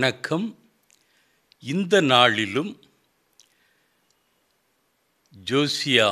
வணக்கம். இந்த நாளிலும் ஜோசியா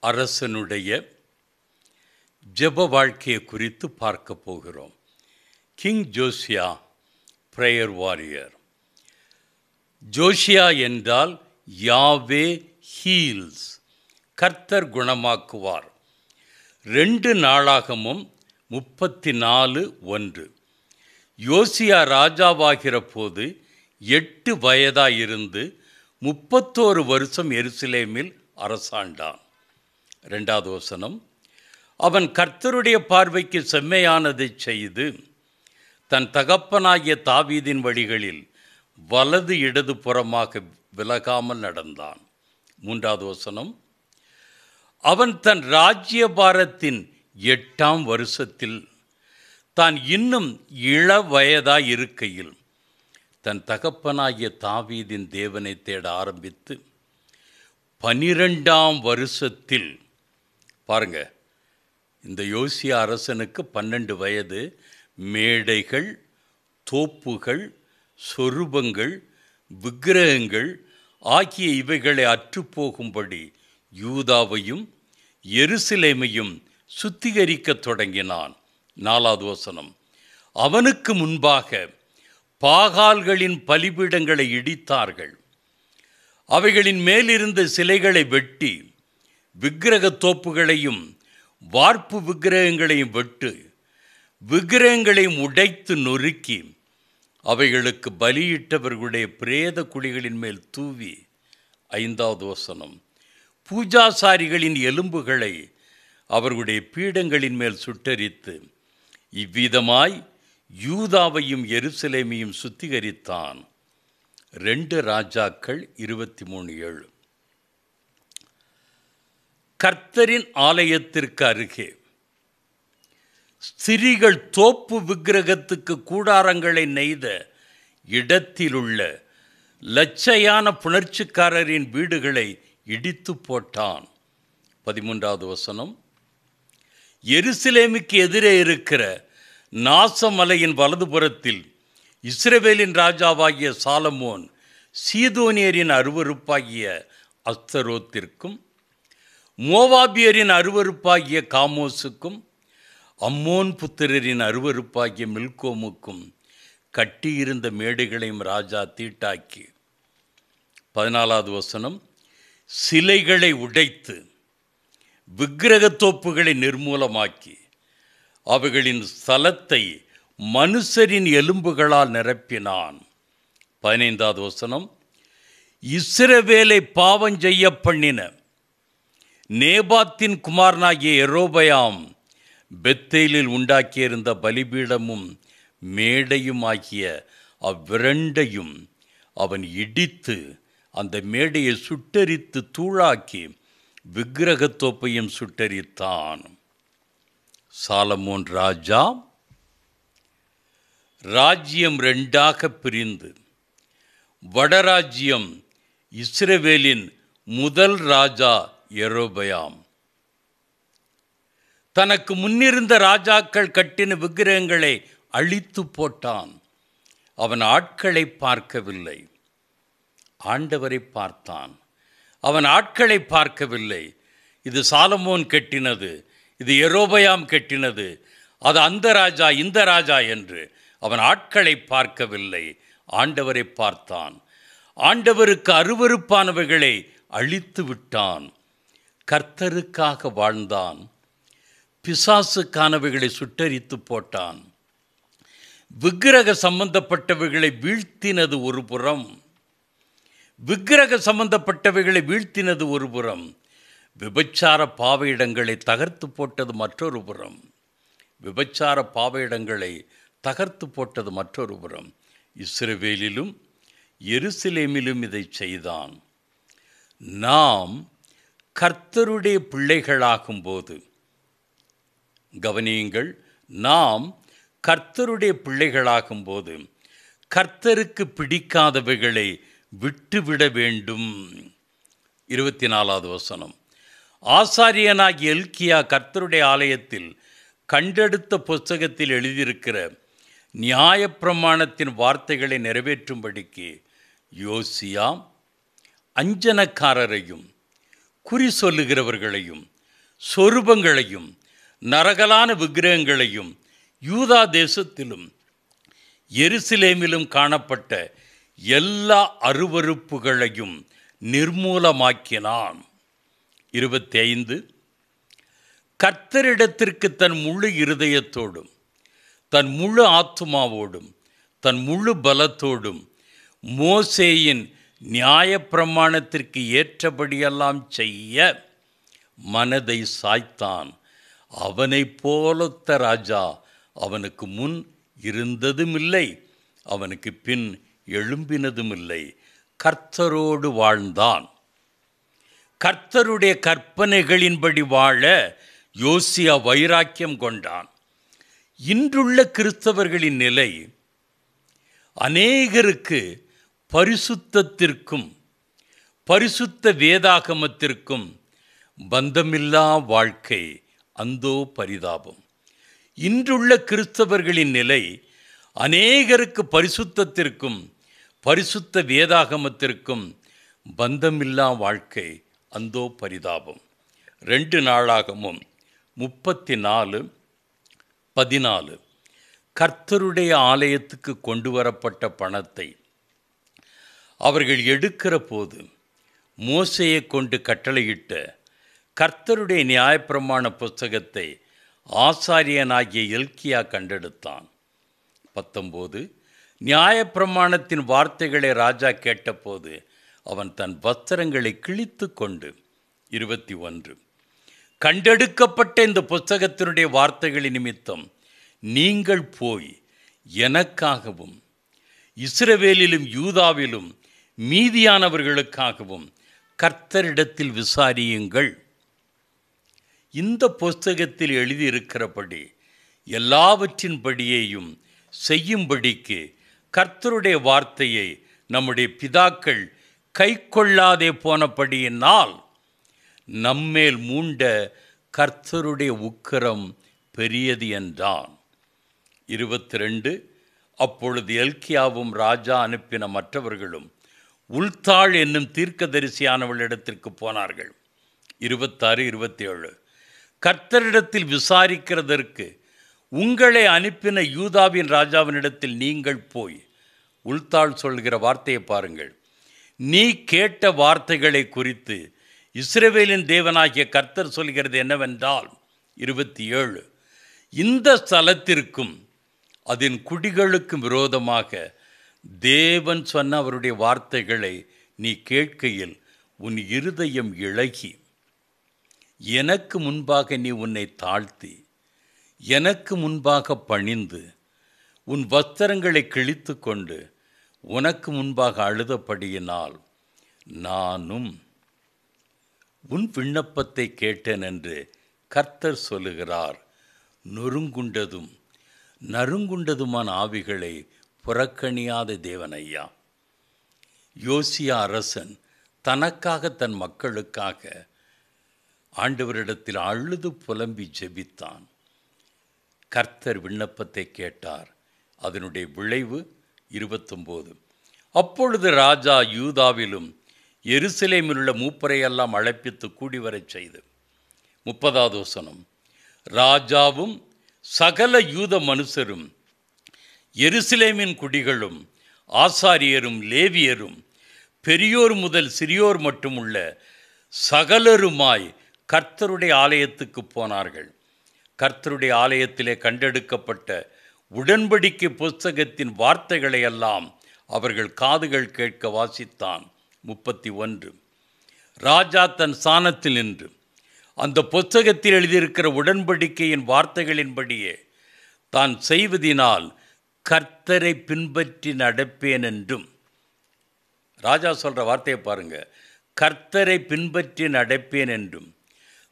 அரசனுடைய ஜெப வாழ்க்கையை குறித்து பார்க்க போகிறோம். King Josiah prayer warrior. Josiah என்றால் யாவே ஹீல்ஸ், கர்த்தர் குணமாக்குவார். 2 நாளாகமும் 34:1. யோசியா ராஜாவாகிற போது 8 வயதாயிருந்து 31 வருஷம் எருசலேமில் அரசாண்டான். 2வது வசனம், அவன் கர்த்தருடைய பார்வைக்கு செம்மையானதை செய்து தன் தகப்பனாகிய தாவீதின் வழிகளில் வலது இடது புறமாக விலகாமல் நடந்தான். 3வது வசனம், அவன் தன் ராஜ்யபாரத்தின் 8ஆம் வருஷத்தில் தான் இன்னும் இள வயதாய் இருக்கையில் தன் தகப்பனாகிய தாவீதின் தேவனை தேட ஆரம்பித்து 12ஆம் வருஷத்தில், பாருங்க, இந்த யோசியா அரசனுக்கு 12 வயது, மேடைகள், தோப்புகள், சொரூபங்கள், விக்கிரகங்கள் ஆகிய இவைகளை அற்றுப்போகும்படி யூதாவையும் எருசலேமையும் சுத்திகரிக்க தொடங்கினான். 4வது வசனம், அவனுக்கு முன்பாக பாகால்களின் பலிபீடங்களை இடித்தார்கள், அவைகளின் மேலிருந்த சிலைகளை வெட்டி விக்கிரக தோப்புகளையும் வார்ப்பு விக்கிரகங்களையும் வெட்டு விக்கிரகங்களையும் உடைத்து நொறுக்கி அவைகளுக்கு பலியிட்டவர்களுடைய பிரேத குழிகளின் மேல் தூவி. 5வது வசனம், பூஜாசாரிகளின் எலும்புகளை அவர்களுடைய பீடங்களின் மேல் சுட்டரித்து இவ்விதமாய் யூதாவையும் எருசலேமையும் சுத்திகரித்தான். 2 ராஜாக்கள் 23:7. கர்த்தரின் ஆலயத்திற்கு அருகே ஸ்திரீகள் தோப்பு விக்கிரகத்துக்கு கூடாரங்களை நெய்த இடத்திலுள்ள லட்சையான புணர்ச்சிக்காரரின் வீடுகளை இடித்து போட்டான். 13வது வசனம், எருசலேமுக்கு எதிரே இருக்கிற நாசமலையின் வலதுபுறத்தில் இஸ்ரவேலின் ராஜாவாகிய சாலமோன் சீதோனியரின் அருவருப்பாகிய அஸ்தரோத்திற்கும் மோவாபியரின் அருவருப்பாகிய காமோசுக்கும் அம்மோன் புத்திரரின் அருவருப்பாகிய மில்கோமுக்கும் கட்டியிருந்த மேடைகளையும் ராஜா தீட்டாக்கி. 14வது வசனம், சிலைகளை உடைத்து விக்கிரகத்தோப்புகளை நிர்மூலமாக்கி அவைகளின் ஸ்தலத்தை மனுஷரின் எலும்புகளால் நிரப்பினான். 15வது வசனம், இஸ்ரவேலை பாவம் செய்ய பண்ணின நேபாத்தின் குமாரனாகிய யெரொபெயாம் பெத்தேலில் உண்டாக்கியிருந்த பலிபீடமும் மேடையும் ஆகிய அவ்விரண்டையும் அவன் இடித்து அந்த மேடையை சுட்டரித்து தூளாக்கி விக்கிரகத்தோப்பையும் சுட்டரித்தான். சாலமோன் ராஜா ராஜ்யம் 2ஆக பிரிந்து, வடராஜ்யம் இஸ்ரவேலின் முதல் ராஜா யெரொபெயாம் தனக்கு முன்னிருந்த ராஜாக்கள் கட்டின விக்கிரகங்களை அழித்து போட்டான். அவன் ஆட்களை பார்க்கவில்லை, ஆண்டவரை பார்த்தான். அவன் ஆட்களை பார்க்கவில்லை. இது சாலமோன் கட்டினது, இது யெரொபெயாம் கட்டினது, அது அந்த ராஜா இந்த ராஜா என்று அவன் ஆட்களை பார்க்கவில்லை, ஆண்டவரை பார்த்தான். ஆண்டவருக்கு அருவருப்பானவைகளை அழித்து விட்டான். கர்த்தருக்காக வாழ்ந்தான். பிசாசுக்கானவைகளை சுட்டரித்து போட்டான். விக்கிரக சம்பந்தப்பட்டவைகளை வீழ்த்தினது ஒரு புறம், விபச்சார பாவையிடங்களை தகர்த்து போட்டது மற்றொரு புறம். இஸ்ரவேலிலும் எருசலேமிலும் இதை செய்தான். நாம் கர்த்தருடைய பிள்ளைகளாகும்போது, கவனியுங்கள், நாம் கர்த்தருடைய பிள்ளைகளாகும்போது கர்த்தருக்கு பிடிக்காதவைகளை விட்டுவிட வேண்டும். 24வது வசனம், ஆசாரியனாகிய எல்கியா கர்த்தருடைய ஆலயத்தில் கண்டெடுத்த புஸ்தகத்தில் எழுதியிருக்கிற நியாயப்பிரமாணத்தின் வார்த்தைகளை நிறைவேற்றும்படிக்கு யோசியா அஞ்சனக்காரரையும் குறி சொல்லுகிறவர்களையும் சொரூபங்களையும் நரகலான விக்கிரகங்களையும் யூதா தேசத்திலும் எருசலேமிலும் காணப்பட்ட எல்லா அருவருப்புகளையும் நிர்மூலமாக்கினான். 25 கர்த்தரிடத்திற்கு தன் முழு இருதயத்தோடும் தன் முழு ஆத்துமாவோடும் தன் முழு பலத்தோடும் மோசேயின் நியாயப்பிரமாணத்திற்கு ஏற்றபடியெல்லாம் செய்ய மனதை சாய்த்தான். அவனைப் போலொத்த ராஜா அவனுக்கு முன் இருந்ததுமில்லை, அவனுக்கு பின் எழும்பினதுமில்லை. கர்த்தரோடு வாழ்ந்தான். கர்த்தருடைய கற்பனைகளின்படி வாழ யோசியா வைராக்கியம் கொண்டான். இன்றுள்ள கிறிஸ்தவர்களின் நிலை அநேகருக்கு பரிசுத்தத்திற்கும் பரிசுத்த வேதாகமத்திற்கும் பந்தமில்லா வாழ்க்கை. அந்தோ பரிதாபம். இன்றுள்ள கிறிஸ்தவர்களின் நிலை அநேகருக்கு பரிசுத்தத்திற்கும் பரிசுத்த வேதாகமத்திற்கும் பந்தமில்லா வாழ்க்கை. அந்தோ பரிதாபம். 2 நாளாகமும் 34:14 கர்த்தருடைய ஆலயத்துக்கு கொண்டு வரப்பட்ட பணத்தை அவர்கள் எடுக்கிற போது மோசேயை கொண்டு கட்டளையிட்ட கர்த்தருடைய நியாயப்பிரமாண புஸ்தகத்தை ஆசாரியனாகிய எல்கியா கண்டெடுத்தான். 19 நியாயப்பிரமாணத்தின் வார்த்தைகளை ராஜா கேட்டபோது அவன் தன் வஸ்திரங்களை கிழித்து கொண்டு 21 கண்டெடுக்கப்பட்ட இந்த புஸ்தகத்தினுடைய வார்த்தைகளின் நிமித்தம் நீங்கள் போய் எனக்காகவும் இஸ்ரவேலிலும் யூதாவிலும் மீதியானவர்களுக்காகவும் கர்த்தரிடத்தில் விசாரியுங்கள். இந்த புஸ்தகத்தில் எழுதியிருக்கிறபடி எல்லாவற்றின்படியேயும் செய்யும்படிக்கு கர்த்தருடைய வார்த்தையை நம்முடைய பிதாக்கள் கை கொள்ளாதே போனபடியினால் நம்மேல் மூண்ட கர்த்தருடைய உக்கிரம் பெரியது என்றான். 22 அப்பொழுது எல்கியாவும் ராஜா அனுப்பின மற்றவர்களும் உள்தாள் என்னும் தீர்க்கதரிசியானவளிடத்திற்கு போனார்கள். 26-27 கர்த்தரிடத்தில் விசாரிக்கிறதற்கு உங்களை அனுப்பின யூதாவின் ராஜாவினிடத்தில் நீங்கள் போய் உள்தாள் சொல்கிற வார்த்தையை பாருங்கள். நீ கேட்ட வார்த்தைகளை குறித்து இஸ்ரவேலின் தேவனாகிய கர்த்தர் சொல்கிறது என்னவென்றால் 27 இந்த ஸ்தலத்திற்கும் அதன் குடிகளுக்கும் விரோதமாக தேவன் சொன்ன அவருடைய வார்த்தைகளை நீ கேட்கையில் உன் இருதயம் இளகி எனக்கு முன்பாக நீ உன்னை தாழ்த்தி எனக்கு முன்பாக பணிந்து உன் வஸ்திரங்களை கிழித்து கொண்டு உனக்கு முன்பாக அழுதபடியினால் நானும் உன் விண்ணப்பத்தை கேட்டேன் என்று கர்த்தர் சொல்லுகிறார். நொறுங்குண்டதும் நறுங்குண்டதுமான ஆவிகளை புறக்கணியாத தேவனையா. யோசியா அரசன் தனக்காக தன் மக்களுக்காக ஆண்டவரிடத்தில் அழுது புலம்பி ஜெபித்தான். கர்த்தர் விண்ணப்பத்தை கேட்டார். அதனுடைய விளைவு 29 அப்பொழுது ராஜா யூதாவிலும் எருசலேமிலுள்ள மூப்பரையெல்லாம் அழைப்பித்து கூடிவரச் செய்து 30வது வசனம் ராஜாவும் சகல யூத மனுஷரும் எருசலேமின் குடிகளும் ஆசாரியரும் லேவியரும் பெரியோர் முதல் சிறியோர் மட்டுமுள்ள சகலருமாய் கர்த்தருடைய ஆலயத்துக்கு போனார்கள். கர்த்தருடைய ஆலயத்திலே கண்டெடுக்கப்பட்ட உடன்படிக்கை புஸ்தகத்தின் வார்த்தைகளை எல்லாம் அவர்கள் காதுகள் கேட்க வாசித்தான். 31 ராஜா தன் ஸ்தானத்தில் நின்று அந்த புஸ்தகத்தில் எழுதியிருக்கிற உடன்படிக்கையின் வார்த்தைகளின்படியே தான் செய்வதினால் கர்த்தரை பின்பற்றி நடப்பேன் என்றும், ராஜா சொல்கிற வார்த்தையை பாருங்க, கர்த்தரை பின்பற்றி நடப்பேன் என்றும்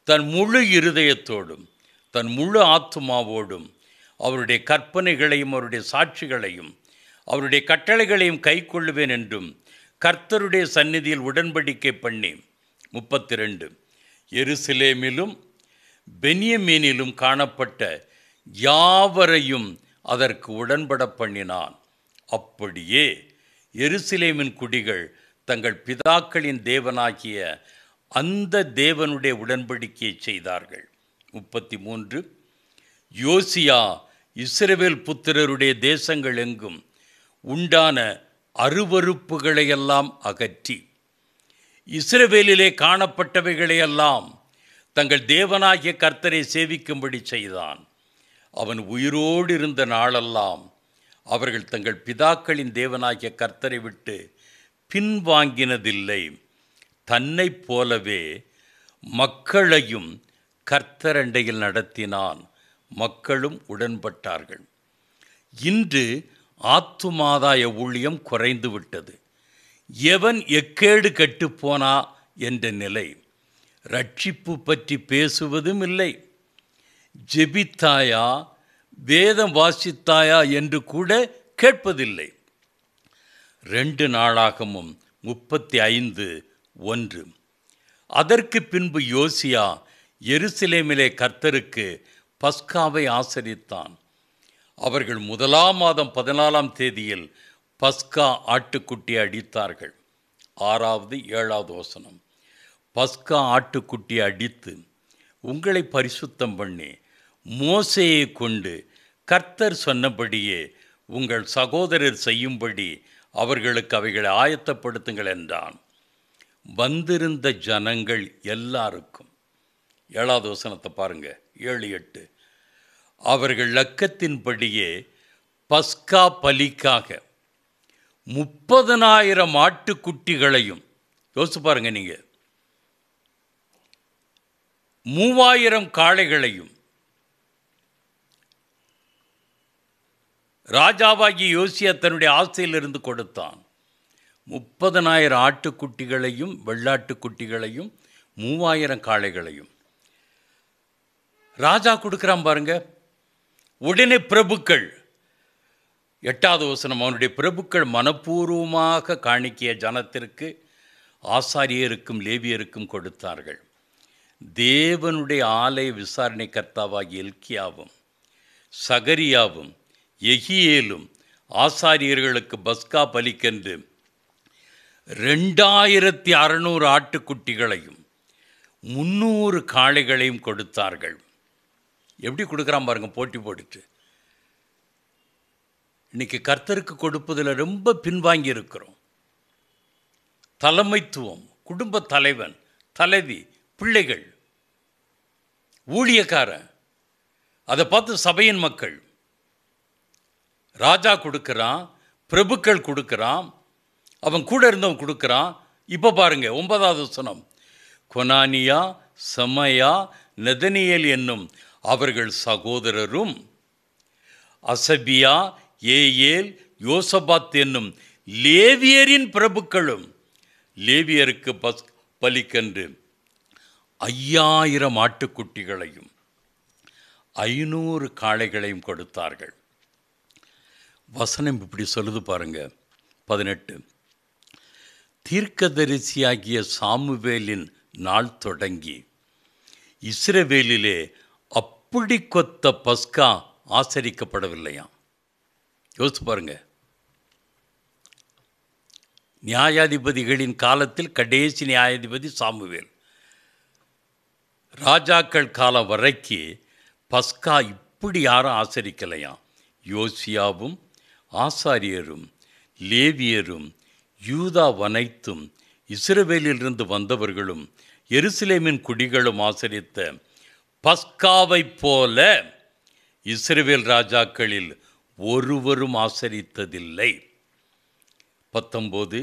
தன் முழு இருதயத்தோடும் தன் முழு ஆத்துமாவோடும் அவருடைய கற்பனைகளையும் அவருடைய சாட்சிகளையும் அவருடைய கட்டளைகளையும் கை கொள்ளுவேன் என்றும் கர்த்தருடைய சந்நிதியில் உடன்படிக்கை பண்ணி 32 எருசலேமிலும் பென்யமீனிலும் காணப்பட்ட யாவரையும் அதற்கு உடன்பட பண்ணினான். அப்படியே எருசலேமின் குடிகள் தங்கள் பிதாக்களின் தேவனாகிய அந்த தேவனுடைய உடன்படிக்கையை செய்தார்கள். 33 யோசியா இஸ்ரவேல் புத்திரருடைய தேசங்கள் எங்கும் உண்டான அருவருப்புகளையெல்லாம் அகற்றி இஸ்ரவேலிலே காணப்பட்டவைகளையெல்லாம் தங்கள் தேவனாகிய கர்த்தரை சேவிக்கும்படி செய்தான். அவன் உயிரோடு இருந்த நாளெல்லாம் அவர்கள் தங்கள் பிதாக்களின் தேவனாகிய கர்த்தரை விட்டு பின்வாங்கினதில்லை. தன்னைப் போலவே மக்களையும் கர்த்தரண்டையில் நடத்தினான். மக்களும் உடன்பட்டார்கள். இன்று ஆத்துமாதாய ஊழியம் குறைந்து விட்டது. எவன் எக்கேடு கெட்டுப்போனா என்ற நிலை. ரட்சிப்பு பற்றி பேசுவதும் இல்லை. ஜெபித்தாயா, வேதம் வாசித்தாயா என்று கூட கேட்பதில்லை. 2 நாளாகமும் 35:1 அதற்கு பின்பு யோசியா எருசலேமிலே கர்த்தருக்கு பஸ்காவை ஆசரித்தான். அவர்கள் 1ஆம் மாதம் 14ஆம் தேதியில் பஸ்கா ஆட்டுக்குட்டியை அடித்தார்கள். 6வது 7வது வசனம். பஸ்கா ஆட்டுக்குட்டியை அடித்து உங்களை பரிசுத்தம் பண்ணி மோசேயை கொண்டு கர்த்தர் சொன்னபடியே உங்கள் சகோதரர் செய்யும்படி அவர்களுக்கு அவைகளை ஆயத்தப்படுத்துங்கள் என்றான். வந்திருந்த ஜனங்கள் எல்லாருக்கும் 7வது வசனத்தை பாருங்க. 7-8 அவர்கள் லக்கத்தின்படியே பஸ்கா பலிக்காக 30,000 ஆட்டுக்குட்டிகளையும் யோசிச்சு பாருங்க நீங்க, 3,000 காளைகளையும் ராஜாவாகிய யோசியா தன்னுடைய ஆசையிலிருந்து கொடுத்தான். 30,000 ஆட்டுக்குட்டிகளையும் வெள்ளாட்டுக்குட்டிகளையும் 3,000 காளைகளையும் ராஜா கொடுக்குறான் பாருங்க. உடனே பிரபுக்கள் 8வது வசனம் அவனுடைய பிரபுக்கள் மனப்பூர்வமாக காணிக்கைய ஜனத்திற்கு ஆசாரியருக்கும் லேவியருக்கும் கொடுத்தார்கள். தேவனுடைய ஆலய விசாரணை கர்த்தாவாகிய எல்கியாவும் சகரியாவும் எகியேலும் ஆசாரியர்களுக்கு பஸ்கா பலிக்கென்று 2,600 ஆட்டுக்குட்டிகளையும் 300 காளைகளையும் கொடுத்தார்கள். எப்படி கொடுக்குறான் பாருங்க, போட்டி போட்டுட்டு. இன்னைக்கு கர்த்தருக்கு கொடுப்பதில் ரொம்ப பின்வாங்கி இருக்கிறோம். தலைமைத்துவம், குடும்ப தலைவன், தலைவி, பிள்ளைகள், ஊழியக்காரன், அதை பார்த்து சபையின் மக்கள். ராஜா கொடுக்குறான், பிரபுக்கள் கொடுக்குறான், அவன் கூட இருந்தவன் கொடுக்குறான். இப்போ பாருங்க 9வது வசனம். கொனானியா, சமயா, நெதனியேல் என்னும் அவர்கள் சகோதரரும் அசபியா, ஏயேல், யோசபாத் என்னும் லேவியரின் பிரபுக்களும் லேவியருக்கு பலிக்கென்று 5,000 ஆட்டுக்குட்டிகளையும் 500 காளைகளையும் கொடுத்தார்கள். வசனம் இப்படி சொல்லுது பாருங்க. 18 தீர்க்கதரிசியாகிய சாமுவேலின் நாள் தொடங்கி இஸ்ரவேலிலே அப்படி கொத்த பஸ்கா ஆசரிக்கப்படவில்லையாம். யோசித்து பாருங்க. நியாயாதிபதிகளின் காலத்தில் கடைசி நியாயாதிபதி சாமுவேல். ராஜாக்கள் காலம் வரைக்கு பஸ்கா இப்படி யாரும் ஆசரிக்கலையாம். யோசியாவும் ஆசாரியரும் லேவியரும் யூதா அனைத்தும் இஸ்ரவேலிலிருந்து வந்தவர்களும் எருசலேமின் குடிகளும் ஆசரித்த பஸ்காவைப் போல இஸ்ரவேல் ராஜாக்களில் ஒருவரும் ஆசரித்ததில்லை. 19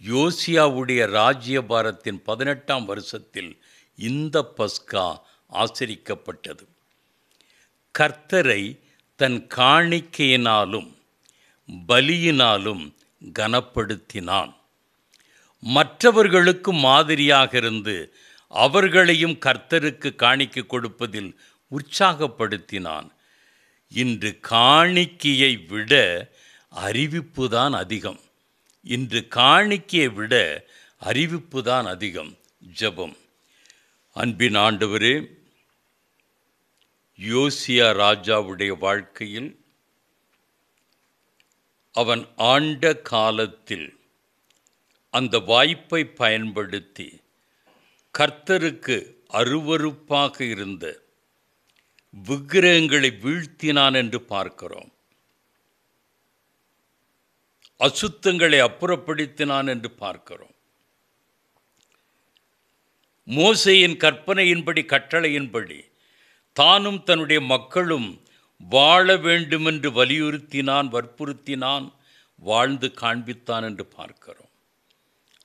யோசியாவுடைய ராஜ்யபாரத்தின் 18ஆம் வருஷத்தில் இந்த பஸ்கா ஆசரிக்கப்பட்டது. கர்த்தரை தன் காணிக்கையினாலும் பலியினாலும் கனப்படுத்தினான். மற்றவர்களுக்கு மாதிரியாக இருந்து அவர்களையும் கர்த்தருக்கு காணிக்கை கொடுப்பதில் உற்சாகப்படுத்தினான். இன்று காணிக்கையை விட அறிவிப்பு தான் அதிகம். இன்று காணிக்கையை விட அறிவிப்பு தான் அதிகம். ஜெபம். அன்பின் ஆண்டவரே, யோசியா ராஜாவுடைய வாழ்க்கையில் அவன் ஆண்ட காலத்தில் அந்த வாய்ப்பை பயன்படுத்தி கர்த்தருக்கு அருவருப்பாக இருந்த விக்கிரகங்களை வீழ்த்தினான் என்று பார்க்கிறோம். அசுத்தங்களை அப்புறப்படுத்தினான் என்று பார்க்கிறோம். மோசேயின் கற்பனையின்படி, கட்டளையின்படி தானும் தன்னுடைய மக்களும் வாழ வேண்டுமென்று வலியுறுத்தினான், வற்புறுத்தினான், வாழ்ந்து காண்பித்தான் என்று பார்க்கிறோம்.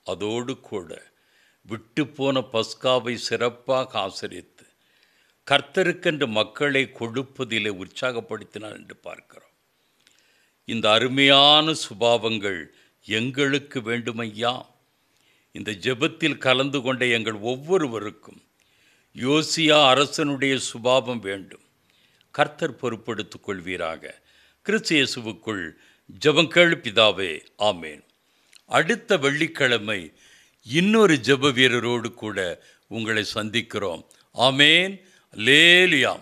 அதோடு கூட விட்டுப்போன பஸ்காவை சிறப்பாக ஆசரித்து கர்த்தருக்கென்று மக்களை கொடுப்பதிலே உற்சாகப்படுத்தினான் என்று பார்க்கிறோம். இந்த அருமையான சுபாவங்கள் எங்களுக்கு வேண்டுமையா? இந்த ஜெபத்தில் கலந்து கொண்ட எங்கள் ஒவ்வொருவருக்கும் யோசியா அரசனுடைய சுபாவம் வேண்டும். கர்த்தர் பொறுப்படுத்திக் கொள்வீராக. கிறிஸ்து இயேசுவுக்குள் ஜெபங்கள் பிதாவே, ஆமேன். அடுத்த வெள்ளிக்கிழமை இன்னொரு ஜெப வீரரோடு கூட உங்களை சந்திக்கிறோம். ஆமேன். அல்லேலூயா.